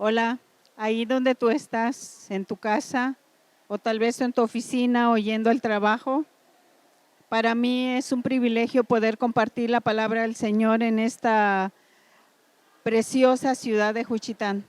Hola, ahí donde tú estás, en tu casa o tal vez en tu oficina o yendo al trabajo. Para mí es un privilegio poder compartir la palabra del Señor en esta preciosa ciudad de Juchitán.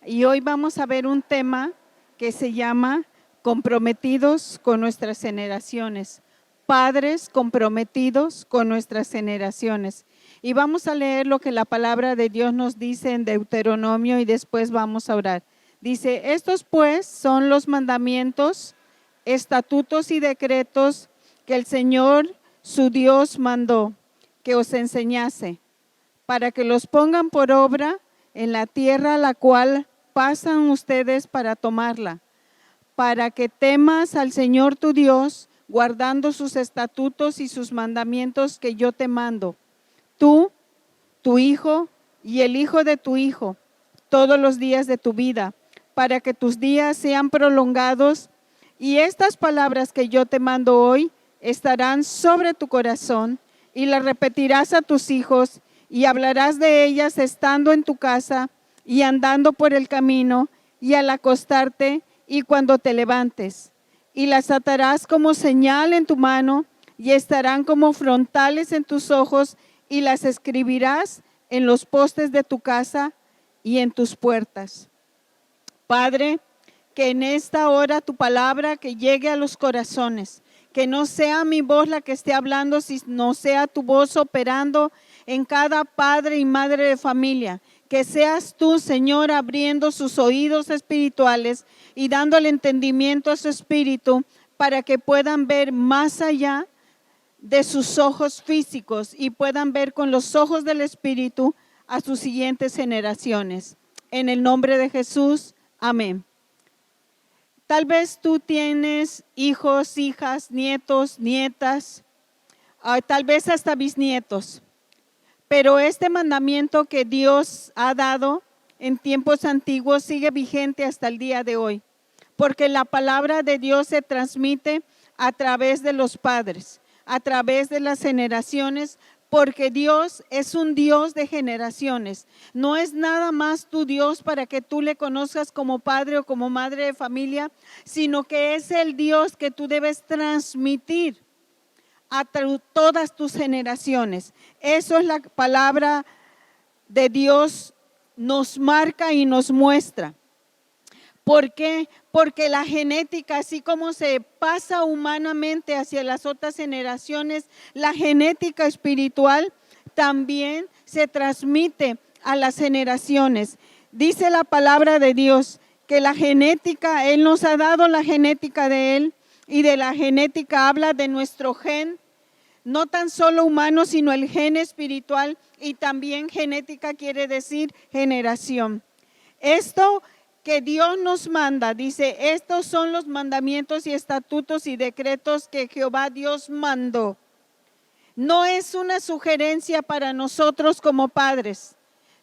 Y hoy vamos a ver un tema que se llama comprometidos con nuestras generaciones. Padres comprometidos con nuestras generaciones. Y vamos a leer lo que la palabra de Dios nos dice en Deuteronomio y después vamos a orar. Dice, estos pues son los mandamientos, estatutos y decretos que el Señor su Dios mandó que os enseñase, para que los pongan por obra en la tierra a la cual pasan ustedes para tomarla, para que temas al Señor tu Dios, guardando sus estatutos y sus mandamientos que yo te mando, tú, tu hijo y el hijo de tu hijo, todos los días de tu vida, para que tus días sean prolongados. Y estas palabras que yo te mando hoy estarán sobre tu corazón y las repetirás a tus hijos y hablarás de ellas estando en tu casa y andando por el camino y al acostarte y cuando te levantes. Y las atarás como señal en tu mano y estarán como frontales en tus ojos y las escribirás en los postes de tu casa y en tus puertas. Padre, que en esta hora tu palabra que llegue a los corazones, que no sea mi voz la que esté hablando, sino sea tu voz operando en cada padre y madre de familia. Que seas tú, Señor, abriendo sus oídos espirituales y dándole entendimiento a su espíritu para que puedan ver más allá de sus ojos físicos y puedan ver con los ojos del espíritu a sus siguientes generaciones. En el nombre de Jesús, amén. Tal vez tú tienes hijos, hijas, nietos, nietas, tal vez hasta bisnietos. Pero este mandamiento que Dios ha dado en tiempos antiguos sigue vigente hasta el día de hoy, porque la palabra de Dios se transmite a través de los padres, a través de las generaciones, porque Dios es un Dios de generaciones. No es nada más tu Dios para que tú le conozcas como padre o como madre de familia, sino que es el Dios que tú debes transmitir a todas tus generaciones. Eso es la palabra de Dios, nos marca y nos muestra. ¿Por qué? Porque la genética, así como se pasa humanamente hacia las otras generaciones, la genética espiritual también se transmite a las generaciones. Dice la palabra de Dios que la genética, Él nos ha dado la genética de Él, y de la genética habla de nuestro gen, no tan solo humano, sino el gen espiritual, y también genética quiere decir generación. Esto que Dios nos manda, dice, estos son los mandamientos y estatutos y decretos que Jehová Dios mandó. No es una sugerencia para nosotros como padres,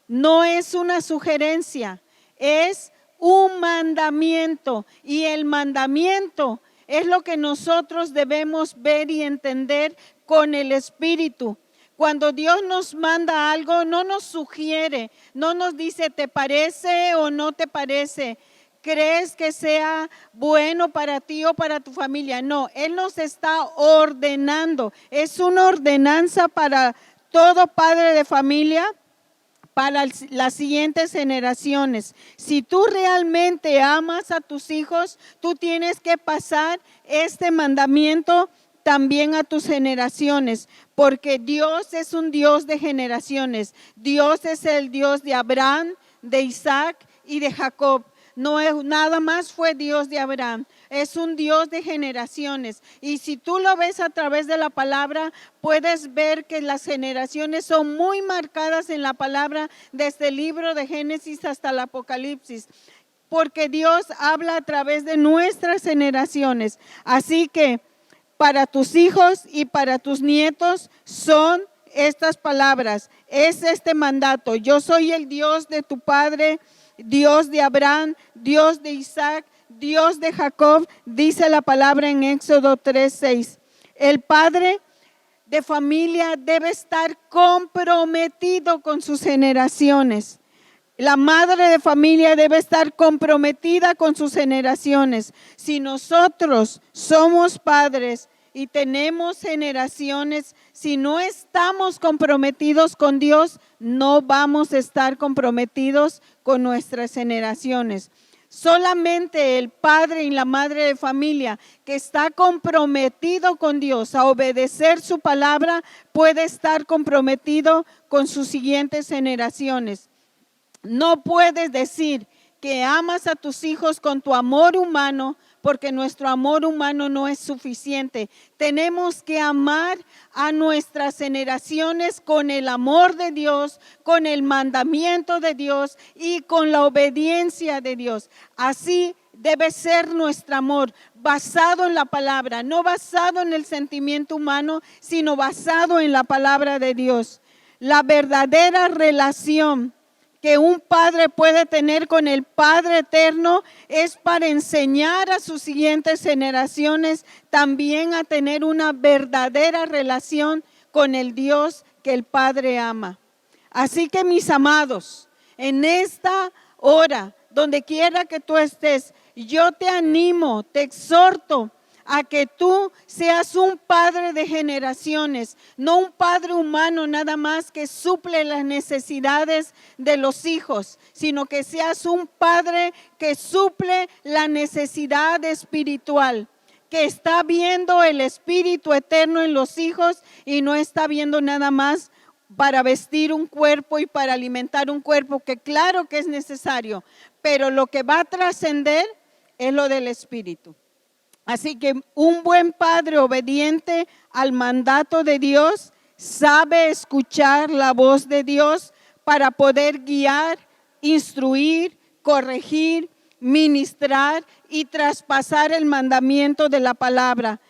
no es una sugerencia, es un mandamiento, y el mandamiento es lo que nosotros debemos ver y entender con el Espíritu. Cuando Dios nos manda algo, no nos sugiere, no nos dice ¿te parece o no te parece? ¿Crees que sea bueno para ti o para tu familia? No, Él nos está ordenando. Es una ordenanza para todo padre de familia, para las siguientes generaciones. Si tú realmente amas a tus hijos, tú tienes que pasar este mandamiento también a tus generaciones, porque Dios es un Dios de generaciones. Dios es el Dios de Abraham, de Isaac y de Jacob. No es nada más fue Dios de Abraham, es un Dios de generaciones. Y si tú lo ves a través de la palabra, puedes ver que las generaciones son muy marcadas en la palabra, desde el libro de Génesis hasta el Apocalipsis, porque Dios habla a través de nuestras generaciones. Así que para tus hijos y para tus nietos son estas palabras, es este mandato: yo soy el Dios de tu padre, Dios de Abraham, Dios de Isaac, Dios de Jacob, dice la palabra en Éxodo 3:6. El padre de familia debe estar comprometido con sus generaciones. La madre de familia debe estar comprometida con sus generaciones. Si nosotros somos padres y tenemos generaciones, si no estamos comprometidos con Dios, no vamos a estar comprometidos con nuestras generaciones. Solamente el padre y la madre de familia que está comprometido con Dios a obedecer su palabra puede estar comprometido con sus siguientes generaciones. No puedes decir que amas a tus hijos con tu amor humano, porque nuestro amor humano no es suficiente. Tenemos que amar a nuestras generaciones con el amor de Dios, con el mandamiento de Dios y con la obediencia de Dios. Así debe ser nuestro amor, basado en la palabra, no basado en el sentimiento humano, sino basado en la palabra de Dios. La verdadera relación que un padre puede tener con el Padre eterno es para enseñar a sus siguientes generaciones también a tener una verdadera relación con el Dios que el Padre ama. Así que, mis amados, en esta hora, donde quiera que tú estés, yo te animo, te exhorto a que tú seas un padre de generaciones, no un padre humano nada más que suple las necesidades de los hijos, sino que seas un padre que suple la necesidad espiritual, que está viendo el Espíritu eterno en los hijos y no está viendo nada más para vestir un cuerpo y para alimentar un cuerpo, que claro que es necesario, pero lo que va a trascender es lo del Espíritu. Así que un buen padre obediente al mandato de Dios sabe escuchar la voz de Dios para poder guiar, instruir, corregir, ministrar y traspasar el mandamiento de la palabra.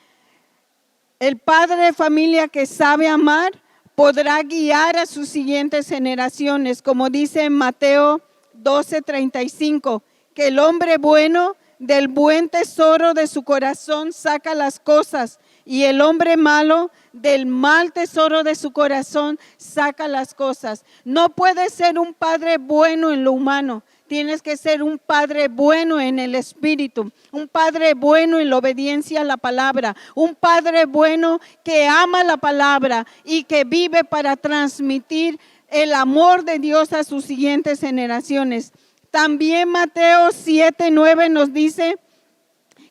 El padre de familia que sabe amar podrá guiar a sus siguientes generaciones, como dice en Mateo 12:35, que el hombre bueno del buen tesoro de su corazón saca las cosas, y el hombre malo del mal tesoro de su corazón saca las cosas. No puedes ser un padre bueno en lo humano, tienes que ser un padre bueno en el espíritu, un padre bueno en la obediencia a la palabra, un padre bueno que ama la palabra y que vive para transmitir el amor de Dios a sus siguientes generaciones. También Mateo 7:9 nos dice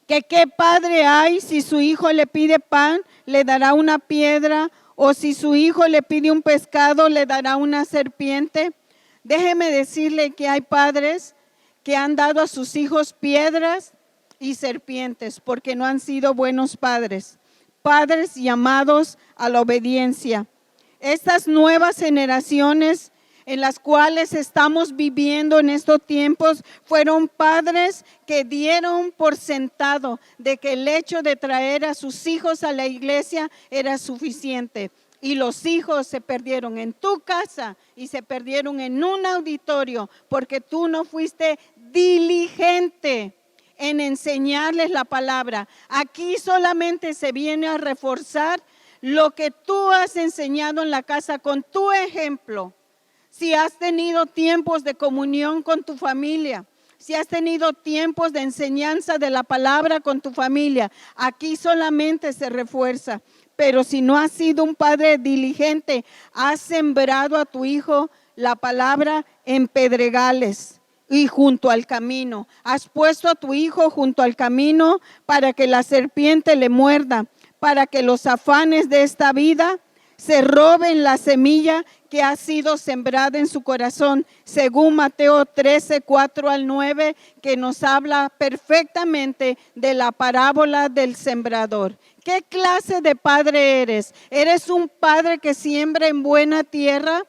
que qué padre hay si su hijo le pide pan, le dará una piedra, o si su hijo le pide un pescado, le dará una serpiente. Déjeme decirle que hay padres que han dado a sus hijos piedras y serpientes porque no han sido buenos padres, padres llamados a la obediencia. Estas nuevas generaciones en las cuales estamos viviendo en estos tiempos fueron padres que dieron por sentado de que el hecho de traer a sus hijos a la iglesia era suficiente. Y los hijos se perdieron en tu casa y se perdieron en un auditorio porque tú no fuiste diligente en enseñarles la palabra. Aquí solamente se viene a reforzar lo que tú has enseñado en la casa con tu ejemplo. Si has tenido tiempos de comunión con tu familia, si has tenido tiempos de enseñanza de la palabra con tu familia, aquí solamente se refuerza. Pero si no has sido un padre diligente, has sembrado a tu hijo la palabra en pedregales y junto al camino. Has puesto a tu hijo junto al camino para que la serpiente le muerda, para que los afanes de esta vida se roben la semilla que ha sido sembrada en su corazón, según Mateo 13:4-9, que nos habla perfectamente de la parábola del sembrador. ¿Qué clase de padre eres? ¿Eres un padre que siembra en buena tierra?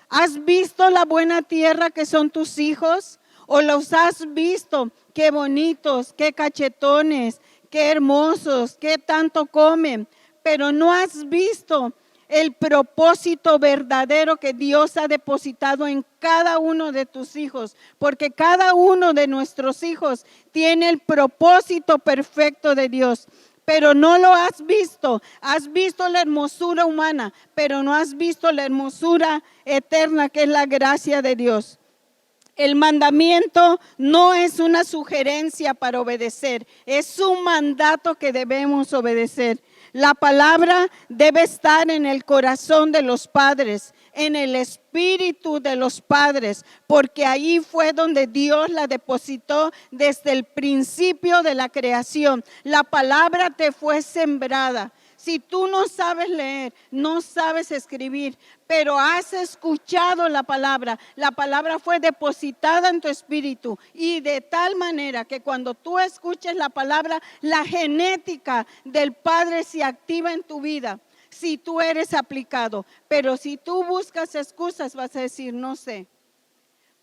¿Has visto la buena tierra que son tus hijos? ¿O los has visto? Qué bonitos, qué cachetones, qué hermosos, qué tanto comen, pero no has visto el propósito verdadero que Dios ha depositado en cada uno de tus hijos, porque cada uno de nuestros hijos tiene el propósito perfecto de Dios, pero no lo has visto. Has visto la hermosura humana, pero no has visto la hermosura eterna que es la gracia de Dios. El mandamiento no es una sugerencia para obedecer, es un mandato que debemos obedecer. La palabra debe estar en el corazón de los padres, en el espíritu de los padres, porque ahí fue donde Dios la depositó desde el principio de la creación. La palabra te fue sembrada. Si tú no sabes leer, no sabes escribir, pero has escuchado la palabra fue depositada en tu espíritu y de tal manera que cuando tú escuches la palabra, la genética del Padre se activa en tu vida. Si tú eres aplicado, pero si tú buscas excusas, vas a decir, no sé.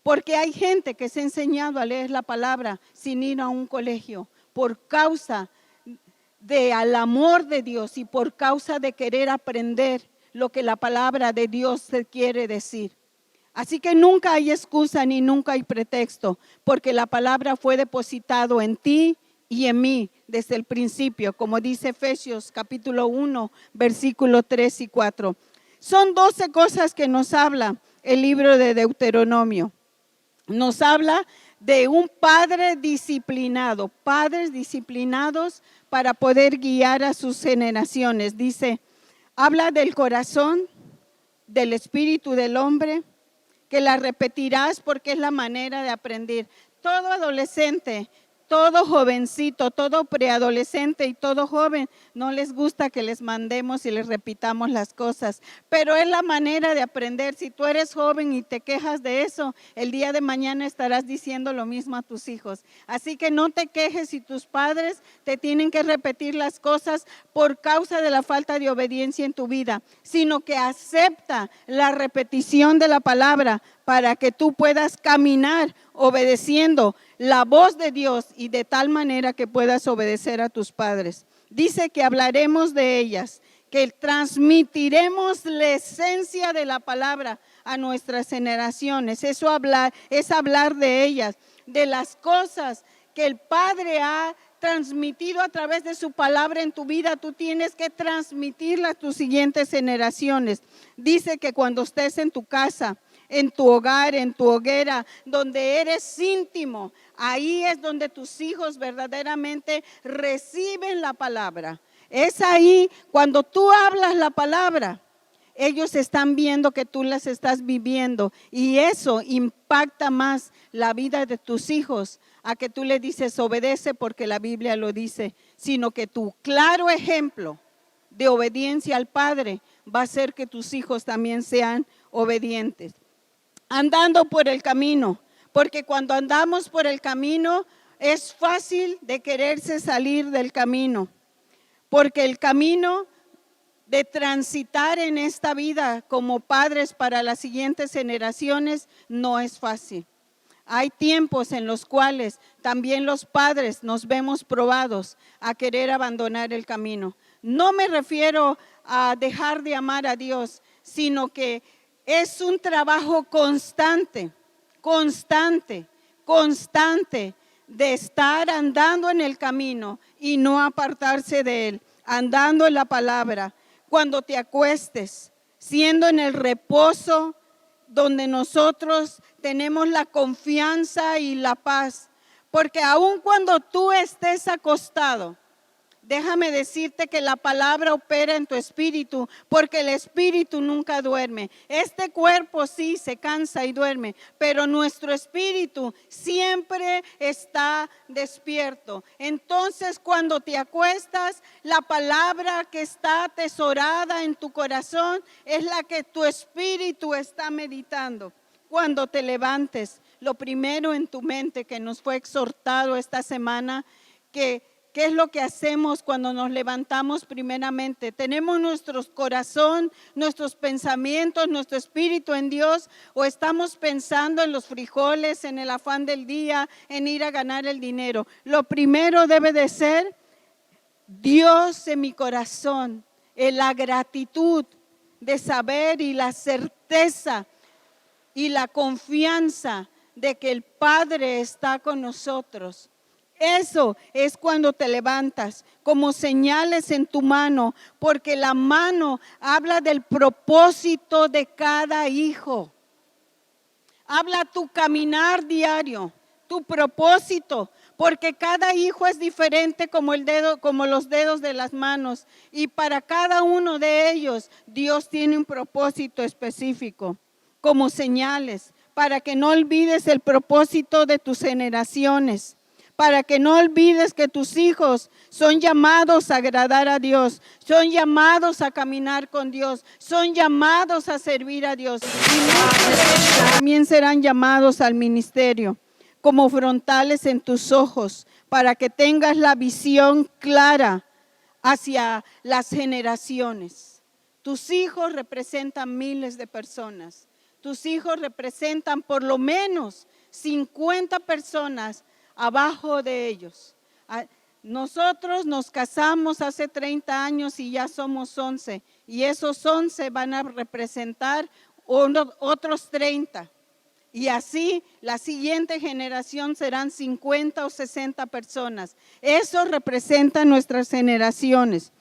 Porque hay gente que se ha enseñado a leer la palabra sin ir a un colegio por causa al amor de Dios y por causa de querer aprender lo que la palabra de Dios te quiere decir. Así que nunca hay excusa ni nunca hay pretexto, porque la palabra fue depositado en ti y en mí desde el principio, como dice Efesios capítulo 1, versículo 3 y 4. Son 12 cosas que nos habla el libro de Deuteronomio. Nos habla de un padre disciplinado, padres disciplinados para poder guiar a sus generaciones. Dice, habla del corazón, del espíritu del hombre, que la repetirás porque es la manera de aprender. Todo adolescente, todo jovencito, todo preadolescente y todo joven, no les gusta que les mandemos y les repitamos las cosas, pero es la manera de aprender. Si tú eres joven y te quejas de eso, el día de mañana estarás diciendo lo mismo a tus hijos. Así que no te quejes si tus padres te tienen que repetir las cosas por causa de la falta de obediencia en tu vida, sino que acepta la repetición de la palabra para que tú puedas caminar obedeciendo la voz de Dios y de tal manera que puedas obedecer a tus padres. Dice que hablaremos de ellas, que transmitiremos la esencia de la palabra a nuestras generaciones. Eso es hablar de ellas, de las cosas que el Padre ha transmitido a través de su palabra en tu vida. Tú tienes que transmitirla a tus siguientes generaciones. Dice que cuando estés en tu casa, en tu hogar, en tu hoguera, donde eres íntimo, ahí es donde tus hijos verdaderamente reciben la palabra. Es ahí cuando tú hablas la palabra, ellos están viendo que tú las estás viviendo y eso impacta más la vida de tus hijos a que tú le dices obedece porque la Biblia lo dice, sino que tu claro ejemplo de obediencia al Padre va a hacer que tus hijos también sean obedientes. Andando por el camino, porque cuando andamos por el camino es fácil de quererse salir del camino, porque el camino de transitar en esta vida como padres para las siguientes generaciones no es fácil. Hay tiempos en los cuales también los padres nos vemos probados a querer abandonar el camino. No me refiero a dejar de amar a Dios, sino que es un trabajo constante de estar andando en el camino y no apartarse de él, andando en la palabra. Cuando te acuestes, siendo en el reposo donde nosotros tenemos la confianza y la paz, porque aun cuando tú estés acostado, déjame decirte que la palabra opera en tu espíritu, porque el espíritu nunca duerme. Este cuerpo sí se cansa y duerme, pero nuestro espíritu siempre está despierto. Entonces, cuando te acuestas, la palabra que está atesorada en tu corazón es la que tu espíritu está meditando. Cuando te levantes, lo primero en tu mente que nos fue exhortado esta semana, ¿qué es lo que hacemos cuando nos levantamos primeramente? ¿Tenemos nuestro corazón, nuestros pensamientos, nuestro espíritu en Dios? ¿O estamos pensando en los frijoles, en el afán del día, en ir a ganar el dinero? Lo primero debe de ser Dios en mi corazón, en la gratitud de saber y la certeza y la confianza de que el Padre está con nosotros. Eso es cuando te levantas, como señales en tu mano, porque la mano habla del propósito de cada hijo. Habla tu caminar diario, tu propósito, porque cada hijo es diferente como los dedos de las manos, y para cada uno de ellos Dios tiene un propósito específico, como señales, para que no olvides el propósito de tus generaciones, para que no olvides que tus hijos son llamados a agradar a Dios, son llamados a caminar con Dios, son llamados a servir a Dios, y muchos de ellos también serán llamados al ministerio, como frontales en tus ojos, para que tengas la visión clara hacia las generaciones. Tus hijos representan miles de personas. Tus hijos representan por lo menos 50 personas abajo de ellos. Nosotros nos casamos hace 30 años y ya somos 11. Y esos 11 van a representar otros 30. Y así la siguiente generación serán 50 o 60 personas. Eso representa nuestras generaciones.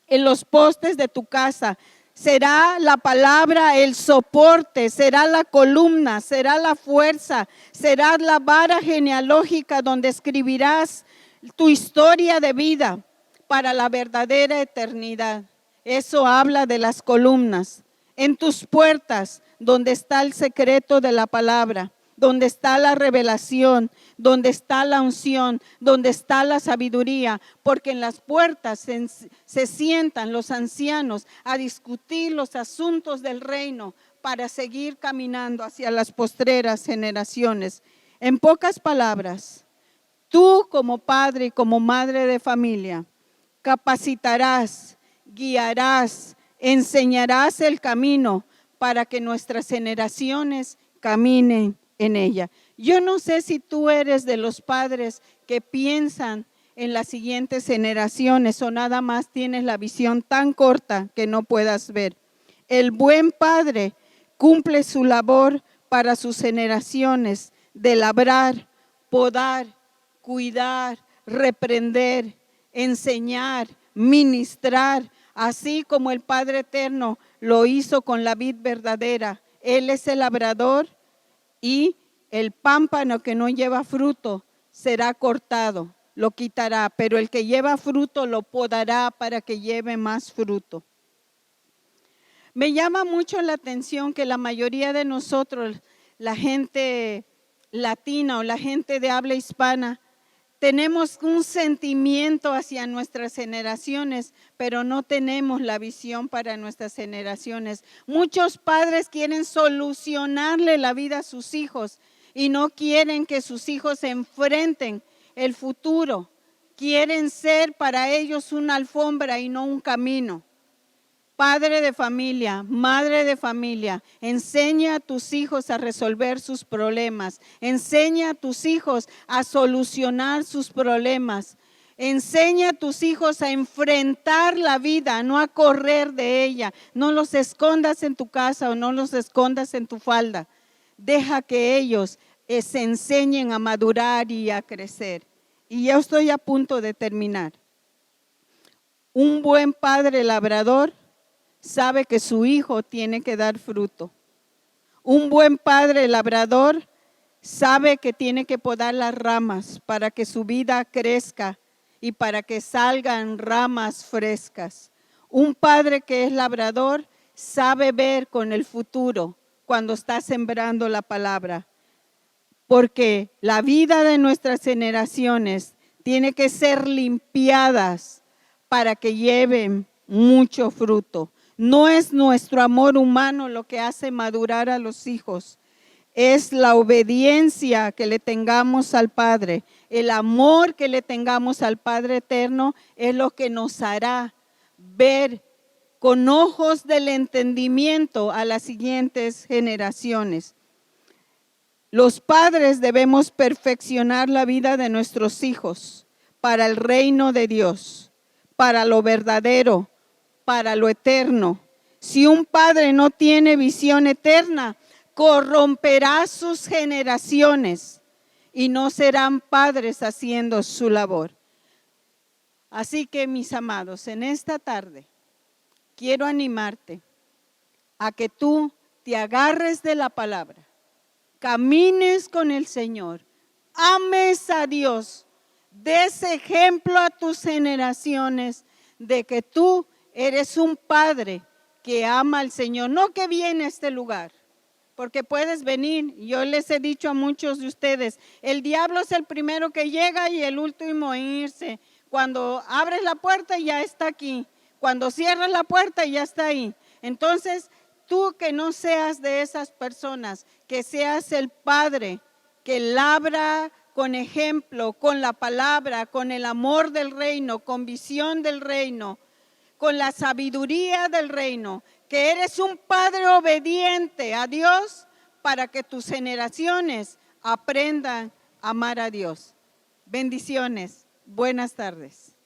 En los postes de tu casa será la palabra el soporte, será la columna, será la fuerza, será la vara genealógica donde escribirás tu historia de vida para la verdadera eternidad. Eso habla de las columnas. En tus puertas, donde está el secreto de la palabra, donde está la revelación, donde está la unción, donde está la sabiduría, porque en las puertas se sientan los ancianos a discutir los asuntos del reino para seguir caminando hacia las postreras generaciones. En pocas palabras, tú como padre y como madre de familia, capacitarás, guiarás, enseñarás el camino para que nuestras generaciones caminen en ella. Yo no sé si tú eres de los padres que piensan en las siguientes generaciones o nada más tienes la visión tan corta que no puedas ver. El buen padre cumple su labor para sus generaciones de labrar, podar, cuidar, reprender, enseñar, ministrar, así como el Padre Eterno lo hizo con la vid verdadera. Él es el labrador y el pámpano que no lleva fruto será cortado, lo quitará, pero el que lleva fruto lo podará para que lleve más fruto. Me llama mucho la atención que la mayoría de nosotros, la gente latina o la gente de habla hispana, tenemos un sentimiento hacia nuestras generaciones, pero no tenemos la visión para nuestras generaciones. Muchos padres quieren solucionarle la vida a sus hijos y no quieren que sus hijos se enfrenten el futuro. Quieren ser para ellos una alfombra y no un camino. Padre de familia, madre de familia, enseña a tus hijos a resolver sus problemas. Enseña a tus hijos a solucionar sus problemas. Enseña a tus hijos a enfrentar la vida, no a correr de ella. No los escondas en tu casa o no los escondas en tu falda. Deja que ellos se enseñen a madurar y a crecer. Y ya estoy a punto de terminar. Un buen padre labrador sabe que su hijo tiene que dar fruto. Un buen padre labrador sabe que tiene que podar las ramas para que su vida crezca y para que salgan ramas frescas. Un padre que es labrador sabe ver con el futuro cuando está sembrando la palabra, porque la vida de nuestras generaciones tiene que ser limpiadas para que lleven mucho fruto. No es nuestro amor humano lo que hace madurar a los hijos, es la obediencia que le tengamos al Padre. El amor que le tengamos al Padre eterno es lo que nos hará ver con ojos del entendimiento a las siguientes generaciones. Los padres debemos perfeccionar la vida de nuestros hijos para el reino de Dios, para lo verdadero, para lo eterno. Si un padre no tiene visión eterna, corromperá sus generaciones y no serán padres haciendo su labor. Así que, mis amados, en esta tarde quiero animarte a que tú te agarres de la palabra, camines con el Señor, ames a Dios, des ejemplo a tus generaciones de que tú eres un padre que ama al Señor, no que viene a este lugar. Porque puedes venir, yo les he dicho a muchos de ustedes, el diablo es el primero que llega y el último en irse. Cuando abres la puerta ya está aquí, cuando cierras la puerta ya está ahí. Entonces, tú que no seas de esas personas, que seas el padre que labra con ejemplo, con la palabra, con el amor del reino, con visión del reino, con la sabiduría del reino, que eres un padre obediente a Dios para que tus generaciones aprendan a amar a Dios. Bendiciones. Buenas tardes.